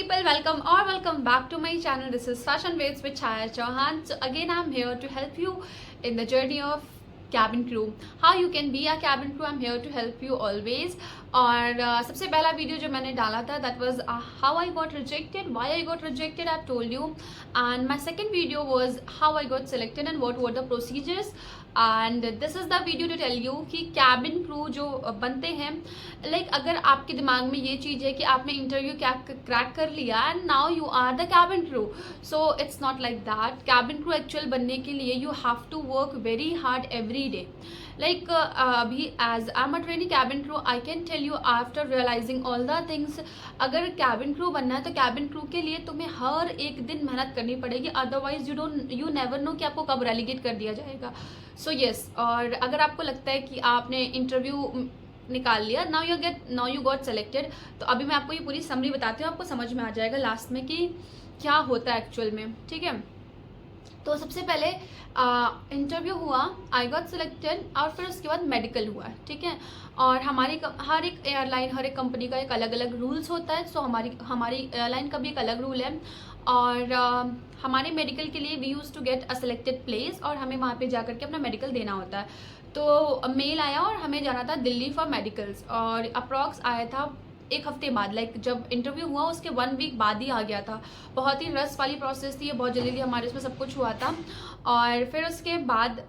people, welcome back to my channel. This is Fashion Waves with Chaya Chauhan. So again I'm here to help you in the journey of cabin crew. How you can be a cabin crew, I'm here to help you always. और सबसे पहला video जो मैंने डाला था that was how I got rejected, why I got rejected, I've told you. And my second video was how I got selected and what were the procedures. And this is the video to tell you कि cabin crew जो बनते हैं, like अगर आपके दिमाग में ये चीज़ है कि आपने इंटरव्यू क्रैक कर लिया and now you are the cabin crew, so it's not like that. Cabin crew actual बनने के लिए you have to work very hard every day. Like अभी as I am a training cabin crew I can tell you after realising all the things, अगर cabin crew बनना है तो cabin crew के लिए तुम्हें हर एक दिन मेहनत करनी पड़ेगी, अदरवाइज यू नेवर नो कि आपको कब रेलीगेट कर दिया जाएगा. सो येस, और अगर आपको लगता है कि आपने इंटरव्यू निकाल लिया, नाउ यू गॉट सेलेक्टेड, तो अभी मैं आपको ये पूरी समरी बताती हूँ, आपको समझ में आ जाएगा लास्ट में कि क्या होता है एक्चुअल में. ठीक है, तो सबसे पहले इंटरव्यू हुआ, आई गॉट सिलेक्टेड, और फिर उसके बाद मेडिकल हुआ. ठीक है, और हर एक एयरलाइन, हर एक कंपनी का एक अलग अलग रूल्स होता है. सो हमारी एयरलाइन का भी एक अलग रूल है. और हमारे मेडिकल के लिए we use to get a selected place, और हमें वहाँ पे जा करके अपना मेडिकल देना होता है. तो मेल आया और हमें जाना था दिल्ली फॉर मेडिकल्स, और अप्रॉक्स आया था एक हफ्ते बाद. लाइक जब इंटरव्यू हुआ उसके 1 वीक बाद ही आ गया था. बहुत ही रस वाली प्रोसेस थी, ये बहुत जल्दी हमारे इसमें सब कुछ हुआ था. और फिर उसके बाद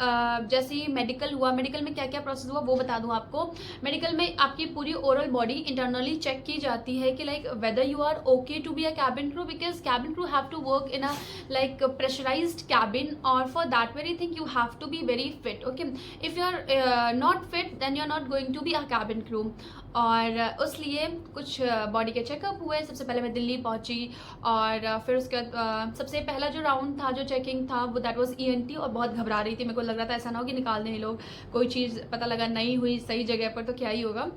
जैसे ही मेडिकल हुआ, मेडिकल में क्या क्या प्रोसेस हुआ वो बता दूं आपको. मेडिकल में आपकी पूरी ओवरऑल बॉडी इंटरनली चेक की जाती है कि like whether you are okay to be a cabin crew, because cabin crew have to work in a like pressurised cabin, और for that very thing you have to be very fit. Okay, if you are not fit then you are not going to be a cabin crew. और उसलिए कुछ body के checkup हुए. सबसे पहले मैं दिल्ली पहुंची, और फिर उसके बाद सबसे पहला जो राउंड था, जो चेकिंग था, वो दैट वाज ईएनटी. और बहुत घबरा रही थी, मेरे को लग रहा था ऐसा ना हो कि निकाल दें लोग, कोई चीज़ पता लगा नहीं हुई सही जगह पर तो क्या ही होगा.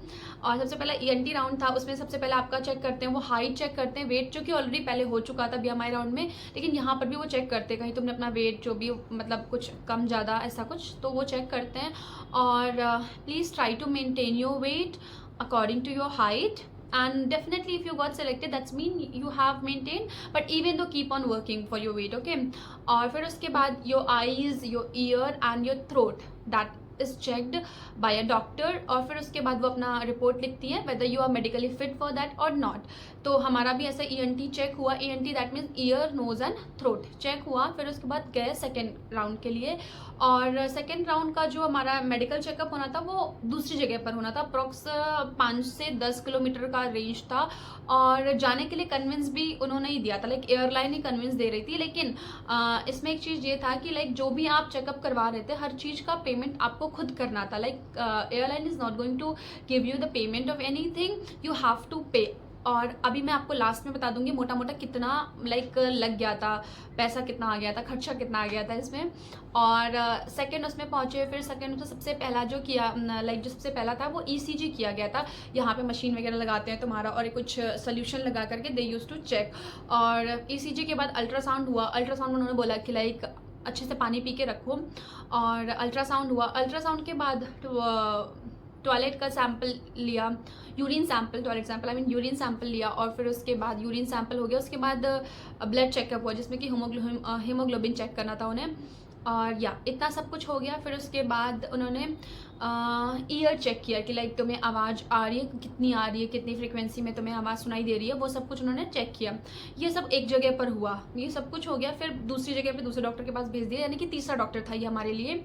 और सबसे पहला ईएनटी राउंड था, उसमें सबसे पहले आपका चेक करते हैं, वो हाइट चेक करते हैं, वेट जो कि ऑलरेडी पहले हो चुका था बीएमआई राउंड में, लेकिन यहाँ पर भी वो चेक करते हैं कहीं तुमने अपना वेट जो भी मतलब कुछ कम ज़्यादा ऐसा कुछ, तो वो चेक करते हैं. और please try to maintain your weight according to your height, and definitely if you got selected that's mean you have maintained, but even though keep on working for your weight. Okay, और फिर उसके बाद your eyes, your ear and your throat that is checked by a doctor, और फिर उसके बाद वो अपना रिपोर्ट लिखती है whether you are medically fit for that or not. तो हमारा भी ऐसा ईएनटी चेक हुआ. ENT that means ear, nose and throat check हुआ. फिर उसके बाद गए सेकेंड राउंड के लिए, और सेकेंड राउंड का जो हमारा मेडिकल चेकअप होना था वो दूसरी जगह पर होना था. अप्रॉक्स 5 से 10 किलोमीटर का रेंज था, और जाने के लिए कन्विंस भी उन्होंने ही दिया था, लाइक एयरलाइन ही कन्विंस दे रही थी. लेकिन इसमें एक चीज़ ये था कि लाइक जो भी आप चेकअप करवा रहे थे हर चीज़ का पेमेंट आपको खुद करना था. Like airline is not going to give you the payment of anything, you have to pay. और अभी मैं आपको लास्ट में बता दूंगी मोटा मोटा कितना लाइक लग गया था, पैसा कितना आ गया था, खर्चा कितना आ गया था इसमें. और सेकंड उसमें पहुंचे. फिर सेकंड तो सबसे पहला जो किया, लाइक जो सबसे पहला था वो ईसीजी किया गया था. यहाँ पे मशीन वगैरह लगाते हैं तुम्हारा, और कुछ सोल्यूशन लगा करके दे यूज टू चेक. और ईसीजी के बाद अल्ट्रासाउंड हुआ. अल्ट्रासाउंड उन्होंने बोला कि लाइक अच्छे से पानी पी के रखो, और अल्ट्रासाउंड हुआ. अल्ट्रासाउंड के बाद टॉयलेट का सैंपल लिया, urine sample, toilet sample I mean urine sample लिया. और फिर उसके बाद यूरिन सैंपल हो गया. उसके बाद ब्लड चेकअप हुआ जिसमें कि हीमोग्लोबिन चेक करना था उन्हें. और या इतना सब कुछ हो गया. फिर उसके बाद उन्होंने ईयर चेक किया कि लाइक तुम्हें आवाज़ आ रही है, कितनी आ रही है, कितनी फ्रिक्वेंसी में तुम्हें आवाज़ सुनाई दे रही है, वो सब कुछ उन्होंने चेक किया. ये सब एक जगह पर हुआ, ये सब कुछ हो गया. फिर दूसरी जगह पे दूसरे डॉक्टर के पास भेज दिया, यानी कि तीसरा डॉक्टर था ये हमारे लिए.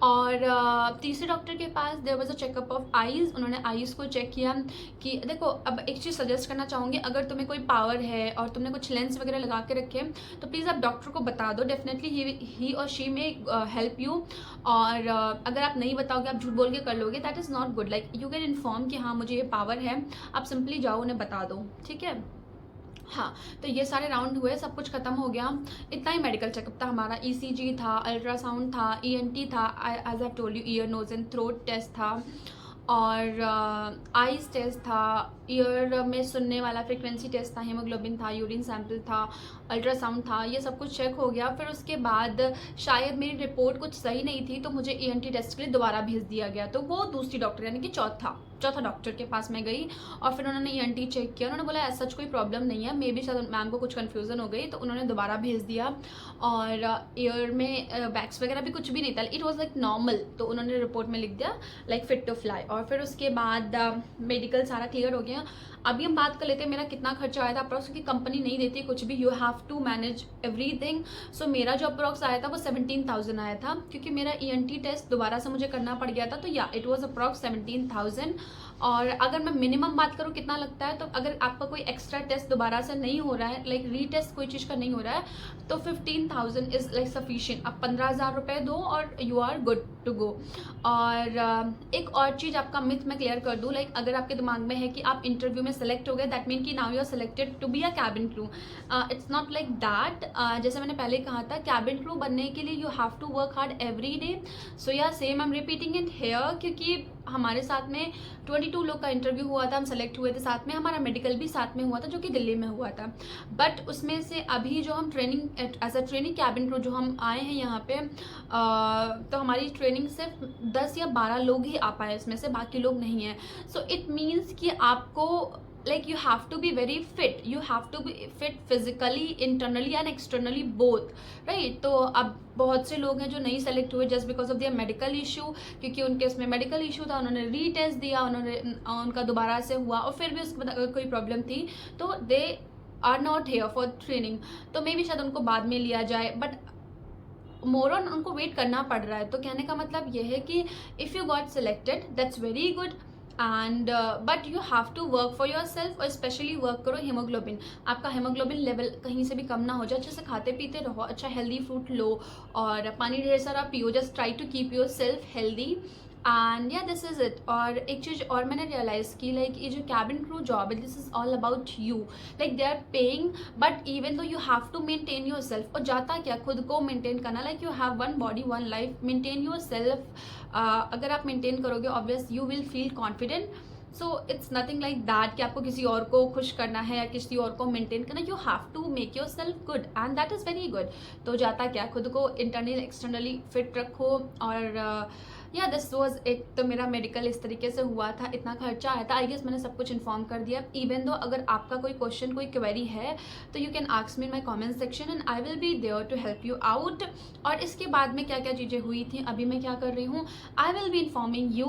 और तीसरे डॉक्टर के पास there was a checkup of eyes. उन्होंने आईज़ को चेक किया कि देखो, अब एक चीज़ सजेस्ट करना चाहूँगी, अगर तुम्हें कोई पावर है और तुमने कुछ लेंस वगैरह लगा के रखे तो प्लीज़ आप डॉक्टर को बता दो. डेफिनेटली ही और शी में हेल्प यू. और अगर आप नहीं बताओगे, आप झूठ बोल के कर लोगे, that is not good. Like you can inform कि हाँ मुझे ये पावर है, आप सिंपली जाओ उन्हें बता दो. ठीक है, हाँ. तो ये सारे राउंड हुए, सब कुछ खत्म हो गया. इतना ही मेडिकल चेकअप था हमारा. ईसीजी था, अल्ट्रासाउंड था, ईएनटी था, as I told you ear, nose and throat test था, और आईज टेस्ट था, ईयर में सुनने वाला फ्रिक्वेंसी टेस्ट था, हीमोग्लोबिन था, यूरिन सैंपल था, अल्ट्रासाउंड था, ये सब कुछ चेक हो गया। फिर उसके बाद शायद मेरी रिपोर्ट कुछ सही नहीं थी तो मुझे ईएनटी टेस्ट के लिए दोबारा भेज दिया गया। तो वो दूसरी डॉक्टर यानी कि चौथा डॉक्टर के पास मैं गई और फिर उन्होंने ईएनटी चेक किया। उन्होंने बोला ऐसा कोई प्रॉब्लम नहीं है, मे बी शायद मैम को कुछ कन्फ्यूज़न हो गई तो उन्होंने दोबारा भेज दिया। और ईयर में बैक्स वगैरह भी कुछ भी नहीं था, इट वॉज लाइक नॉर्मल। तो उन्होंने रिपोर्ट में लिख दिया लाइक फिट टू फ्लाई। और फिर उसके बाद मेडिकल सारा क्लियर हो गया। अभी हम बात कर लेते हैं मेरा कितना खर्चा आया था अप्रॉक्स, क्योंकि कंपनी नहीं देती कुछ भी, you have to manage everything. So मेरा जो अप्रॉक्स आया था वो 17,000 आया था, क्योंकि मेरा ईएनटी टेस्ट दोबारा से मुझे करना पड़ गया था। तो या इट वॉज अप्रॉक्स 17,000। और अगर मैं मिनिमम बात करूँ कितना लगता है, तो अगर आपका कोई एक्स्ट्रा टेस्ट दोबारा से नहीं हो रहा है, लाइक रीटेस्ट कोई चीज़ का नहीं हो रहा है, तो 15,000 इज़ लाइक सफिशिएंट। आप 15,000 रुपये दो और you are good to go. और एक और चीज़ आपका मिथ मैं क्लियर कर दूँ, लाइक अगर आपके दिमाग में है कि आप इंटरव्यू में सेलेक्ट हो गए दैट मीन कि now you are selected to be a cabin crew, it's not like that. जैसे मैंने पहले कहा था, कैबिन क्रू बनने के लिए you have to work hard every day. So yeah same I am repeating it here, क्योंकि हमारे साथ में 22 लोग का इंटरव्यू हुआ था, हम सेलेक्ट हुए थे साथ में, हमारा मेडिकल भी साथ में हुआ था जो कि दिल्ली में हुआ था। बट उसमें से अभी जो हम training as a training cabin crew जो हम आए हैं यहाँ पे, तो हमारी ट्रेनिंग सिर्फ 10 या 12 लोग ही आ पाए, इसमें से बाकी लोग नहीं हैं। सो इट मीन्स कि आपको like you have to be very fit, you have to be fit physically, internally and externally both, right? तो अब बहुत से लोग हैं जो नहीं सेलेक्ट हुए just because of their medical issue, क्योंकि उनके उसमें मेडिकल इशू था, उन्होंने रीटेस्ट दिया, उनका दोबारा से हुआ और फिर भी उसके बाद अगर कोई प्रॉब्लम थी तो they are not here for training. तो मे भी शायद उनको बाद में लिया जाए, बट मोर ऑन उनको वेट करना पड़ रहा है। तो कहने का मतलब ये है कि if you got selected that's very good, and but you have to work for yourself. और स्पेशली वर्क करो हीमोग्लोबिन, आपका हीमोग्लोबिन लेवल कहीं से भी कम ना हो जाए। अच्छे से खाते पीते रहो, अच्छा हेल्दी फ्रूट लो और पानी ढेर सारा पियो, just try to keep yourself healthy and yeah this is it. और एक चीज़ और मैंने रियलाइज़ की, लाइक ये जो कैबिन क्रू जॉब है this is all about you, like they are paying but even though you have to maintain yourself. और जाता क्या खुद को मेंटेन करना, like you have one body one life, maintain yourself. अगर आप maintain करोगे obvious you will feel confident. So it's nothing like that कि आपको किसी और को खुश करना है या किसी और को मेंटेन करना, you have to make yourself good and that is very good. तो जाता क्या खुद को इंटरनली एक्सटर्नली फिट रखो। और या दिस वॉज इट। तो मेरा मेडिकल इस तरीके से हुआ था, इतना खर्चा आया था। आई गेस मैंने सब कुछ इन्फॉर्म कर दिया। इवन दो अगर आपका कोई क्वेश्चन कोई क्वेरी है तो you can ask me in my comment section and I will be there to help you out. और इसके बाद में क्या क्या चीज़ें हुई थी, अभी मैं क्या कर रही हूँ, I will be informing you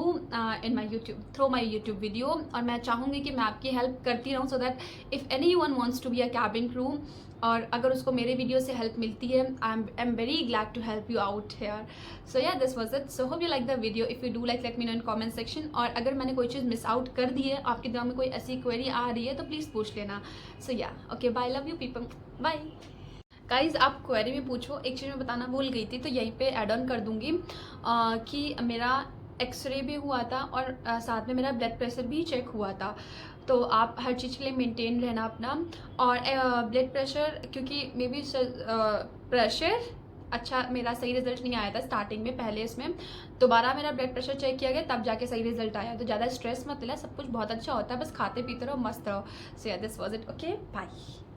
in my YouTube through my YouTube video. और मैं चाहूँगी कि मैं आपकी हेल्प करती रहूँ so that if anyone wants to be a cabin crew और अगर उसको मेरे वीडियो से हेल्प मिलती है, I am very glad to help you out here. So yeah this was it. So hope you like the video, if you do like let me know in comment section. और अगर मैंने कोई चीज़ miss out कर दी है, आपके दिमाग में कोई ऐसी क्वेरी आ रही है तो प्लीज़ पूछ लेना। So yeah okay, bye, love you people, bye. Guys आप क्वेरी में पूछो, एक चीज़ मैं बताना भूल गई थी तो यहीं पे ऐड ऑन कर दूँगी कि मेरा एक्सरे भी हुआ था और साथ में मेरा ब्लड प्रेशर भी चेक हुआ था। तो आप हर चीज़ के लिए मेंटेन रहना अपना। और ब्लड प्रेशर क्योंकि मे बी प्रेशर अच्छा मेरा सही रिजल्ट नहीं आया था स्टार्टिंग में, पहले इसमें दोबारा मेरा ब्लड प्रेशर चेक किया गया तब जाके सही रिजल्ट आया। तो ज़्यादा स्ट्रेस मत ले, सब कुछ बहुत अच्छा होता है, बस खाते पीते रहो, मस्त रहो। So yeah this was it, okay bye.